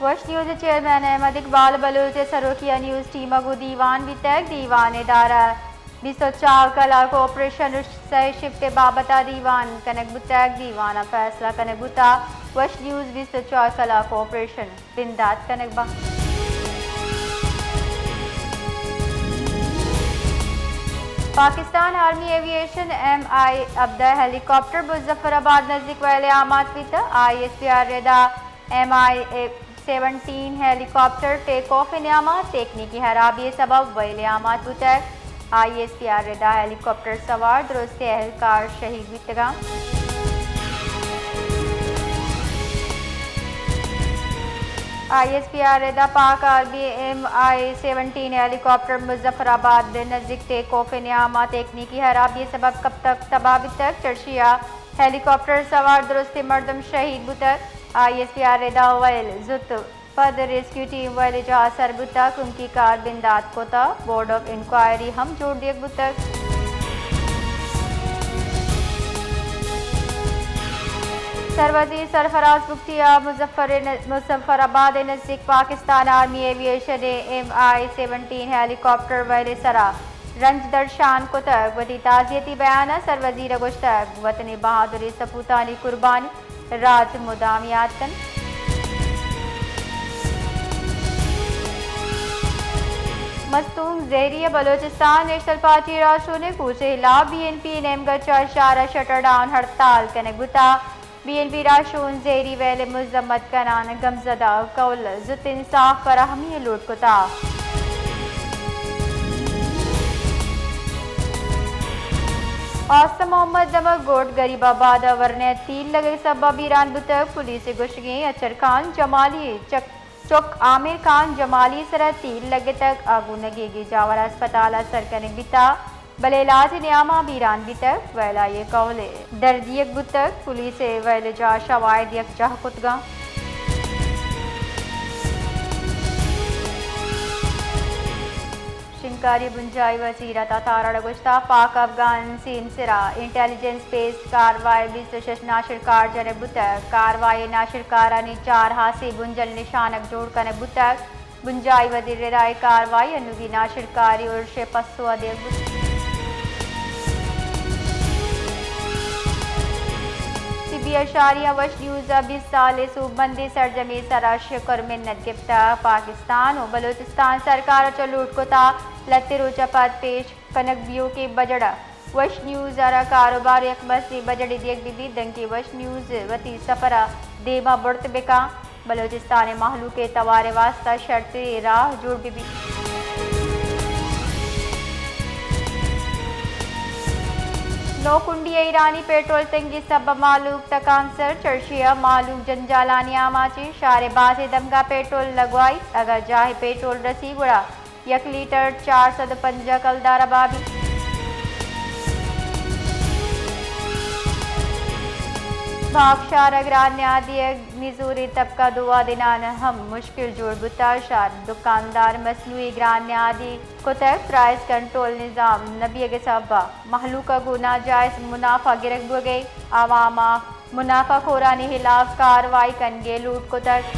वश news chairman Ahmed Iqbal Baloch सरोकिया news team अगू दीवान बितक दीवान दारा 204 कला को ऑपरेशन सह शिफ्ट बाबता दीवान कनक बुतक दीवाना फैसला कनक बुता वश न्यूज़ 204 कला को ऑपरेशन बिंदात कनक बा पाकिस्तान आर्मी एविएशन MI अब्दा हेलीकॉप्टर मुजफ्फराबाद नजदीक वाले आमात वित ISPR रेदा MI-17 हेलीकॉप्टर टेक ऑफ इनामा तकनीकी खराबी सबब वाले आमात बुतक ISPR रेदा हेलीकॉप्टर सवार दुरुस्त एहलकार शहीद वितगा ISPR रेदा पाक आर्मी MI-17 हेलीकॉप्टर मुजफ्फराबाद नजदीक टेक ऑफ इनामा तकनीकी खराबी सबब कब तक तबाह तक चर्चिया हेलीकॉप्टर सवार दुरुस्त मर्दम शहीद बुतक ISPR रेदा वैल जुत पद रेस्क्यू टीम वाले जहाँ सर बुतक उनकी कार बिंदात कोता बोर्ड ऑफ इंक्वायरी हम जोड़ दिए बुतक सरवजी सरफराज मुफ्तिया मुजफ्फराबाद नजदीक Pakistan army aviation MI-17 helicopter वाले सरा रंज दर्शान को तक वती ताज़ियती बयान सरवजीर गुश्तक वतनी बहादुरी सपूतानी कुर्बानी राज मुदामियात कन मस्तूम जहरिया बलोचिस्तान नेशनल पार्टी राशो ने कूचे हिला BNP नेमगढ़ शारा शटर डाउन हड़ताल कनक बुता BNP राशून जहरी वेले मुजम्मत कनान गमजदा कौल जुत इंसाफ फराहमी लूट कुता आसम मोहम्मद नमक गोट गरीबाबाद वरने तीन लगे सबब ईरान बुतक पुलिस गुशगे अचर खान जमाली चौक आमिर खान जमाली सर तीन लगे तक आगू नगेगी जावर अस्पताल सरकने बिता बले इलाज नियामा बीरान बितक वैला ये कौले दर्दियक बुतक पुलिस वैल जा शवायद यक जाह कुतगा शिंकारी बुंजाई वसीरा तारा गुश्ता पाक अफगान सीन सिरा इंटेलिजेंस बेस्ड कार्रवाई 26 नाशिरकार जने बुतक कार्रवाई नाशिरकारा ने 4 हासी बुंजल निशानक जोड़ कने बुतक बुंजाई वजीर राय कार्रवाई अनुगी नाशिरकारी उर्शे पस्सो अदे अशारिया वश न्यूज़ 20 साल सूबबंदी सरजमी सराश कर मिन्नत गिफ्ता पाकिस्तान और बलूचिस्तान सरकार चलूट को ता लत्ते रोचापात पेश कनक बियो के बजड़ा वश न्यूज़ आरा कारोबार एक बसी बजड़ी देख बीबी दंकी वश न्यूज़ वती सफरा देमा बढ़त बेका बलूचिस्तान महलू के तवारे वास्ता शर्त राह जोड़ बीबी नौकुंडी ईरानी पेट्रोल तंगी सब मालूक तकांसर चर्चिया मालूक जंजालानी आमाची शारे बाजे दमगा पेट्रोल लगवाई अगर जाहे पेट्रोल रसी गुड़ा 1 लीटर 450 कलदार बाबी भागशार अग्रान न्यादी मिजूरी तबका दुआ दिनान हम मुश्किल जोड़ बुताशार दुकानदार मसनूई ग्रान न्यादी को तक प्राइस कंट्रोल निज़ाम नबी के सबा महलूका गुना जायज मुनाफा गिरक बो गई आवामा मुनाफा खोरानी खिलाफ कार्रवाई कनगे लूट को तक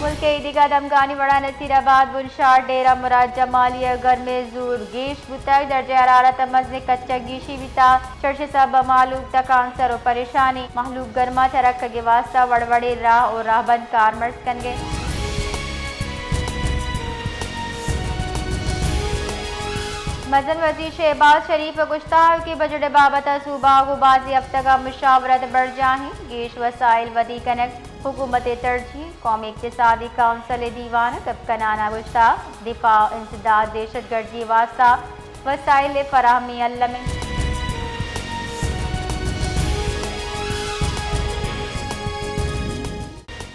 मुल्क ईदिगा दमगानी वड़ा नसीराबाद बुलशार डेरा मुराद जमालिया घर में जूर गेश बुतक दर्जे हरारत मजने कच्चा गीशी बिता चर्चे सब मालूक तक आंसर और परेशानी महलूक गर्मा चरक के वास्ता वड़वड़े राह और राहबंद कारमर्स कन गए मजन वजीर शहबाज शरीफ गुश्ताह की बजट बाबत सूबा गुबाजी अब तक मुशावरत बढ़ जाही गेश वसाइल वदी कनक हुकूमत तरजीह कौमी इक़्तिसादी काउंसिल दीवान कब कनाना गुश्ता दिफा इंसदाद दहशतगर्दी वास्ता वसाइल फराहमी अल्लम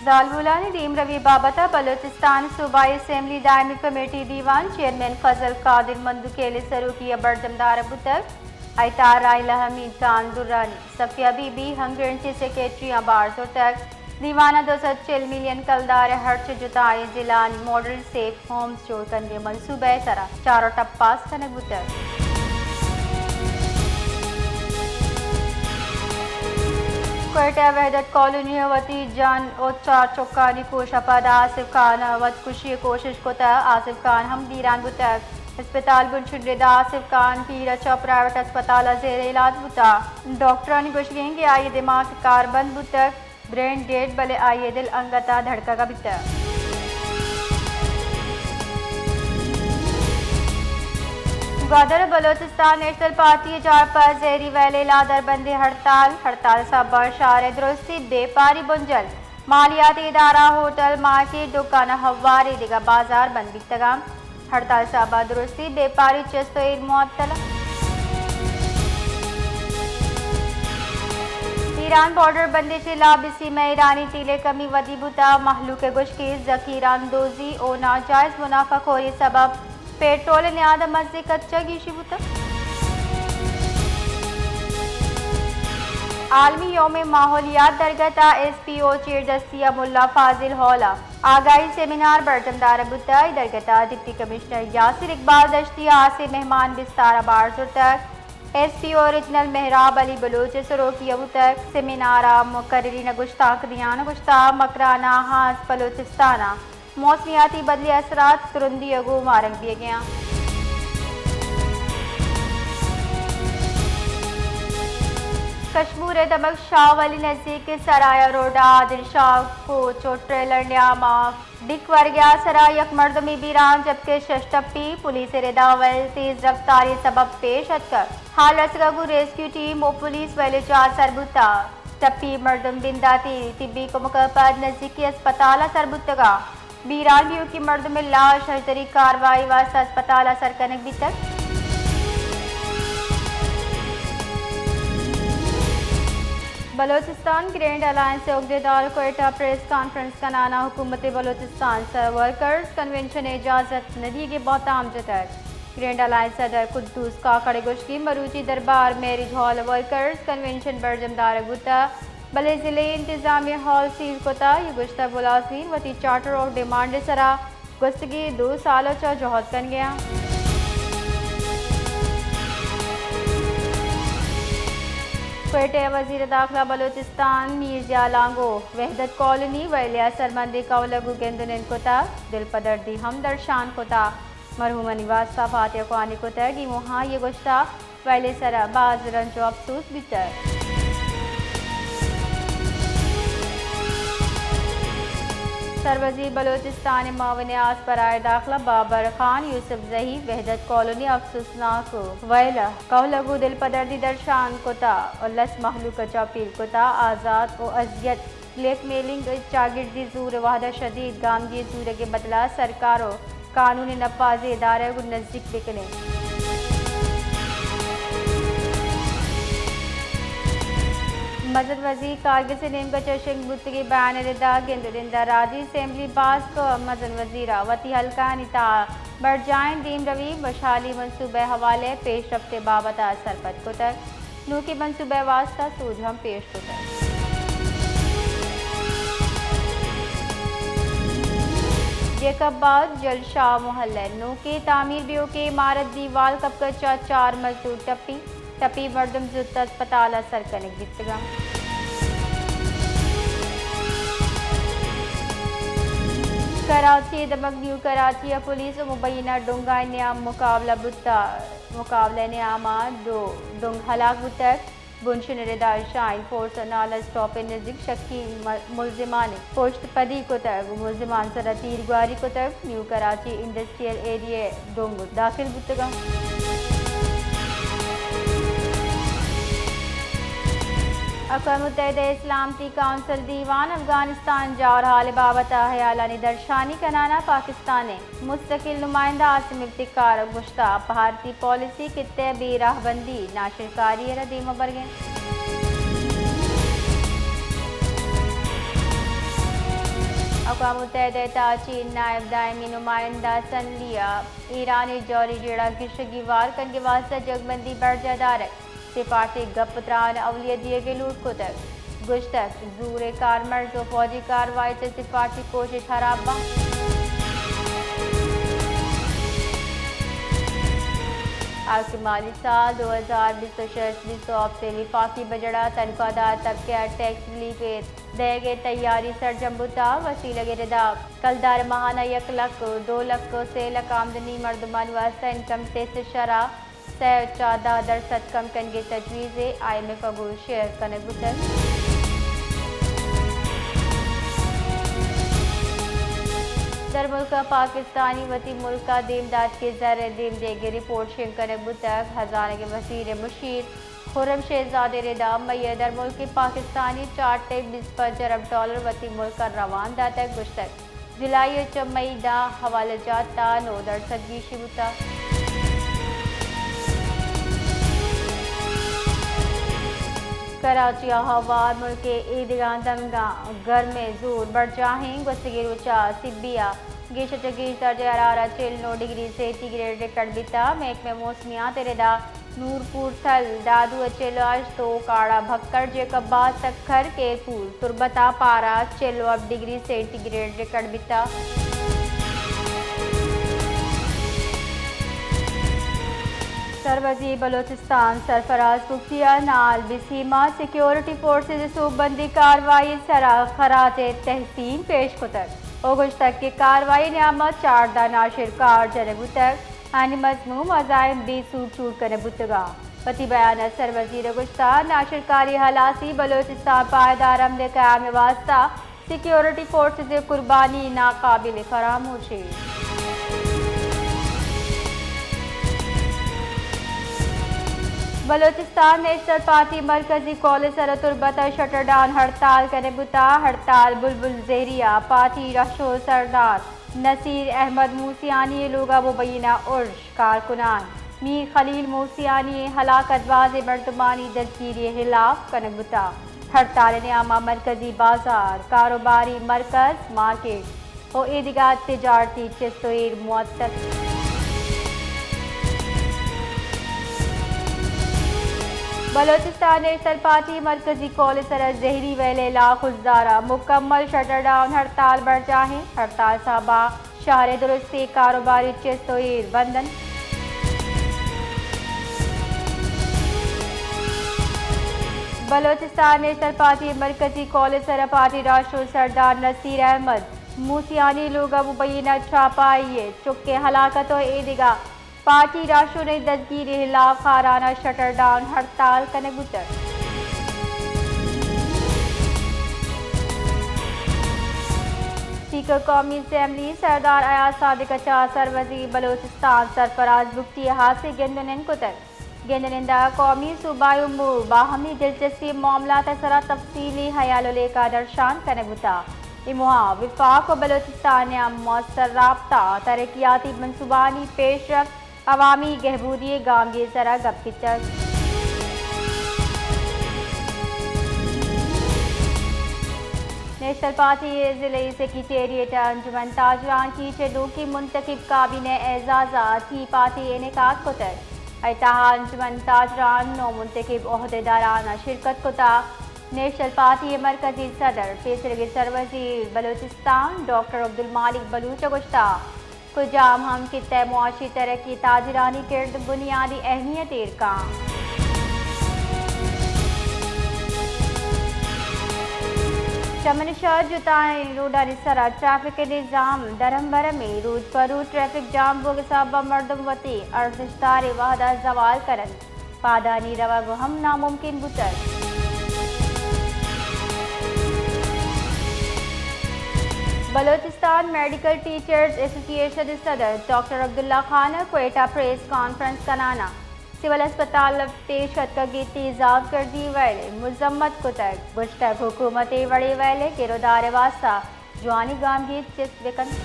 जालबुलानी दीम रवि बाबता बलूचिस्तान सूबाई असेंबली दायमी कमेटी दीवान चेयरमैन फजल कादिर मंदुकेले सरूकी बर्जमदार बुतक आयतार राइला हमीद खान दुर्रानी सफिया बीबी हंगरेंसी सेक्रेटरी अबार्स तक दीवाना 206 मिलियन कलदार हर्च जुताई जिलानी मॉडल सेफ होम्स जोड़ करने मनसूबे सरा चारों टप्पास कनक बुतक क्वेटा वहदत कॉलोनी वती जान और चार चौकानी कोशपद आसिफ खान वत कुशी कोशिश को आसिफ खान हम दीरान बुतक अस्पताल बुनशुदा आसिफ खान पीर अच्छा प्राइवेट अस्पताल जेर इलाज बुता डॉक्टर ने कुछ कहें कि आइए दिमाग कारबंद बुतक ब्रेन डेड बले आइए दिल अंगता धड़का का बिता ग्वादर बलोचिस्तान नेशनल पार्टी 4 पर जेरी वैले लादर बंदी हड़ताल सब शार दुरुस्ती बेपारी बुंजल मालियाती इदारा होटल मार्केट दुकान हवारी दिगा बाजार बंद बितगाम हड़ताल साबा दुरुस्ती बेपारी चस्तो ईद मुअत्तला ईरान बॉर्डर बंदी से लाबिसी में ईरानी तीले कमी वदी बुता महलूक गुश्की जकीरान दोजी और नाजायज मुनाफाखोरी सबब पेट्रोल न्याद मस्जिद कच्चा गिशी बुता आलमी योम माहौलियात दरगता SPO चेयर दस्तिया मुल्ला फाजिल हौला आगाही सेमिनार बर्जमदार बुता दरगता डिप्टी कमिश्नर यासिर इकबाल दश्तिया से मेहमान बिस्तारा बारजुर तक SPO ओरिजिनल मेहराब अली बलोच सरोकी तक सेमिनारा मुकर्रीन गुश्ताक दियान गुश्ता मकराना हास बलोचिस्ताना मौसमियाती बदली असरात तुरंदी अगो मारक दिए गया कश्मीर दमक शाह वाली नज़दीक सराया रोडा आदिल शाह को चोट ट्रेलर न्यामा डिक वर गया सराय यक मर्दमी बीरान जबकि शशटप्पी पुलिस रेदावल तेज रफ्तारी सबब पेश अटकर हाल रसगू रेस्क्यू टीम और पुलिस वाले 4 सरबुता टप्पी मर्दम बिंदाती तिब्बी को मुकपद नज़दीकी अस्पताल सरबुतगा बीरान व्यू की मर्द में लाश हजरी कार्रवाई वास्ता अस्पताल असर कनक भी तक बलोचिस्तान ग्रैंड अलायंस से अहदेदार कोयटा प्रेस कॉन्फ्रेंस का नाना हुकूमत बलोचिस्तान सर वर्कर्स कन्वेंशन इजाज़त नदी के बहुत आमजत ग्रैंड अलायंस सदर कुद्दूस काकड़ गुश्की मरूची दरबार मैरिज हॉल वर्कर्स कन्वेंशन बरजमदार गुता बले ज़िले इंतजामिया हॉल सील कोता ये गुश्ता मुलाजमीन वती चार्टर ऑफ डिमांड सरा गुस्तगी 2 सालों चा जौहद कन गया क्वेटे वजीर दाखिला बलोचिस्तान मीरजा लांगो वहदत कॉलोनी वैलिया सरमंदी कौलगू गेंदुन कोता दिल पदर्दी हमदर्शान कोता मरहुमा निवास फातिया ख्वानी कोता कि वहाँ ये गुश्ता वैले सरा बाज रंजो अफसूस बितर सरवजीर बलोचिस्तान मावन आस पर आए दाखिला बाबर खान यूसुफ जही वहदत कॉलोनी अफसोसनाक वैला कहलगू दिल पदर्दी दर्शान कोता और लस महलूक चौपील कोता आज़ाद और अजियत ब्लैकमेलिंग चागिर्दी जूर वाहदा शदीद गामगी जूर के बदला सरकारों कानूनी नफाज इदारे को नज़दीक बिकने मजद वजीर कारगिल से नेम का चर्चिंग बुतगी बयान रिदा गेंदुरिंदा राजी असेंबली बास को मजन वजीरा वती हल्का निता बरजाइन दीम रवि बशाली मनसूबे हवाले पेश रफ्ते बाबत सरपत को तक नू की मनसूबे वास्ता सूझ हम पेश को तक ये कब बाद जल शाह मोहल्ले नू की तामीर बियो के इमारत दीवाल कब का 4 मजदूर टपी मर्दम जुत अस्पताल असर कने गितगा कराची दमक न्यू कराची पुलिस मुबैना डोंगा न्याम मुकाबले न्यामा डोंग हलाक बुतक बुनशन रिदा शाइन फोर्स नाला स्टॉप नजदीक शक्की मुलजिमान पोस्ट पदी को तक मुलजिमान सरा तीर गुआरी को तक new Karachi industrial area Dong दाखिल बुतगा अक़वाम मुत्तहिदा इस्लामती काउंसिल दीवान अफगानिस्तान जा हाल बाबत हयाला निदर्शानी कनाना पाकिस्तान ने मुस्तकिल नुमाइंदा आसिम इफ्तिकार गुश्ता भारतीय पॉलिसी कित्ते बेराहबंदी नाशिरकारी रदीम बरगे अक़वाम मुत्तहिदा ता चीन नायब दायमी नुमाइंदा सनलिया ईरानी जौरी जेड़ा गिशगी वार कन के वास्ते जगबंदी बरजादार सिफारती गप त्रान अवलिया दिए गए लूट को तक गुश्तक जूर कारमर जो फौजी कार्रवाई से सिफारती कोशिश हराबा आपके माली साल 2026 से विफाकी बजड़ा तनख्वाहदार तबके टैक्स रिलीफ देगे तैयारी सरजम्बुता वसीला गिरदा कलदार महाना 1 लाख 2 लाख से लख आमदनी मर्दमान वास्ता इनकम टैक्स शरा 14% कम करने की तजवीज़ IMF अगू शेयर करने बुतर दर मुल्क पाकिस्तानी वती मुल्क का देमदाद के ज़र देम देगी रिपोर्ट शेंकर बुतक हज़ारे के वज़ीर मुशीर खुर्रम शहजादे रेदा मैय दर मुल्क के पाकिस्तानी 4.25 अरब डॉलर वती मुल्क का रवान दाता गुश्तक जुलाई मई दा हवाले जाता 9% की शिबुता कराची हवार मुल्क के ईदगाह दमगा घर में जोर बढ़ जाहें गुस्सगिरुचा सिब्बिया गेश दर्ज हरारत 9 डिग्री से ग्रेड रिकॉर्ड बिता मेक में मौसमियात तेरेदा नूरपुर थल दादू अचेलो आज तो काड़ा भक्कर जेकबा तखर केरपुर तुरबता पारा 6 डिग्री सेंटीग्रेड रिकॉर्ड बिता सरवजी बलोचिस्तान सरफराज पुख्तिया नाल बिसीमा सिक्योरिटी फोर्सेज सूबबंदी कार्रवाई सरा खराज तहसीन पेश कुतर ओगुश तक की कार्रवाई नियामत 4 नाशिर कार जनबुतक आनी मजमूम अजायम बी सूट चूट कर बुतगा पति बयान सरवजीर गुश्ता नाशिरकारी हलासी बलोचिस्तान पायदार अमल क़याम वास्ता सिक्योरिटी फोर्सेज कुर्बानी नाकाबिल फरामोशी बलोचिस्तान नेशनल पार्टी मरकजी कॉलेज सरतुर्बत शटर डाउन हड़ताल करे बुता हड़ताल बुलबुल जहरिया पार्टी रशो सरदार नसीर अहमद मूसियानी लोगा मुबैना उर्श कारकुनान मीर खलील मूसियानी हलाकत वाज मर्दमानी दस्तगीरी खिलाफ कनबुता हड़ताल नियामा मरकजी बाजार कारोबारी मरकज मार्केट और ईदगाह तिजारती चस्तोर मुअत्तल बलोचिस्तान नेशनल पार्टी मरकजी कॉलेज सरहद जहरी वेले लाखुजदारा मुकम्मल शटर डाउन हड़ताल बढ़ जाए हड़ताल साहबा शहर दुरुस्ती कारोबारी चेस्तोर बंधन बलोचिस्तान नेशनल पार्टी मरकजी कॉलेज सर पार्टी राष्ट्र सरदार नसीर अहमद मूसियानी लोग मुबैना छापाइए चुके हलाकत और ईदगा पार्टी राष्ट्र ने दस्तगीर खिलाफ खाराना शटर डाउन हड़ताल कने बुतर स्पीकर कौमी असम्बली सरदार अयाज सादिक सरवजी बलोचिस्तान सरफराज बुख्ती हासे गेंदन कुतर गेंदनिंदा कौमी सूबाई उमूर बाहमी दिलचस्पी मामला तसरा तफसीली हयाल का दर्शान कने बुता इमुहा विफाक व बलोचिस्तान मौसर राबता तरक्याती मनसूबानी पेशरफ अवामी गहबूदी गांगी जरा गपितर नेशनल पार्टी ज़िले सेक्रेटेरिएट अंजुमन ताजरान की चेदों की मुंतखब काबिने एजाज़ा थी पार्टी इनेकाद कुतर अतहा अंजुमन ताजरान नो मुंतखब ओहदेदाराना शिरकत कुता नेशनल पार्टी मरकजी सदर फैसले सरवजीर बलोचिस्तान डॉक्टर अब्दुल मालिक बलूच गुश्ता कुजाम हम कितने मुआशी तरक्की ताजरानी किर्द बुनियादी अहमियत का शमनशाह जुताएं रोडा निसरा ट्रैफिक निज़ाम दरम भरम में रोज पर रोज ट्रैफिक जाम बोगसाबा मर्दम वती अर्जदार वाहदा जवाल करन पादानी रवा हम नामुमकिन बुतर बलोचिस्तान मेडिकल टीचर्स एसोसिएशन सदर doctor Abdullah Khan Quetta press conference कराना सिविल अस्पताल पेश की तेजाब कर दी वैले मुजम्मत कुतर गुश्तक हुकूमत बड़े वैले किरदार वास्ता जवानी गाम की चिस विकन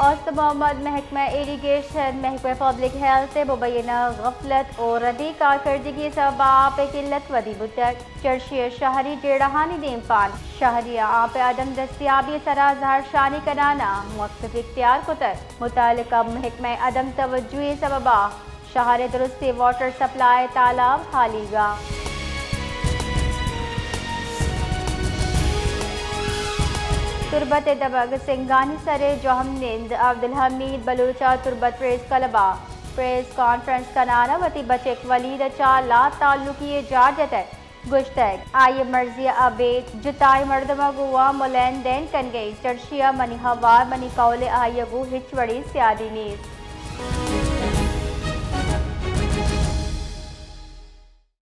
औस्त मोहम्मद महकमा इरीगेशन महकमा पब्लिक हेल्थ से मुबैना गफलत और रदी कारकर्दगी सबब आप किल्लत वदी बुतक चर्शिय शहरी जेड़हानी देमपान शहरिया आप अदम दस्तियाबी सरा जहर शानी कराना मुख्तफ इख्तियार कुतर मुतालिका महकमा अदम तवज्जुही सबबा शहर दुरुस्ती वाटर सप्लाई तालाब खालीगा तुरबत दबग सिंगानी सरे जोहम निंद अब्दुल हमीद बलूचा तुरबत प्रेस कलबा प्रेस कॉन्फ्रेंस का नाना वती बचेक वलीद चा ला ताल्लुकी इजाजत है गुश्तैग आय मर्जी अबेद जुताई मर्दमा गुआ मुलैन देन कन गई चर्शिया मनी हवा मनी कौले आयगु हिचवड़ी स्यादी नीस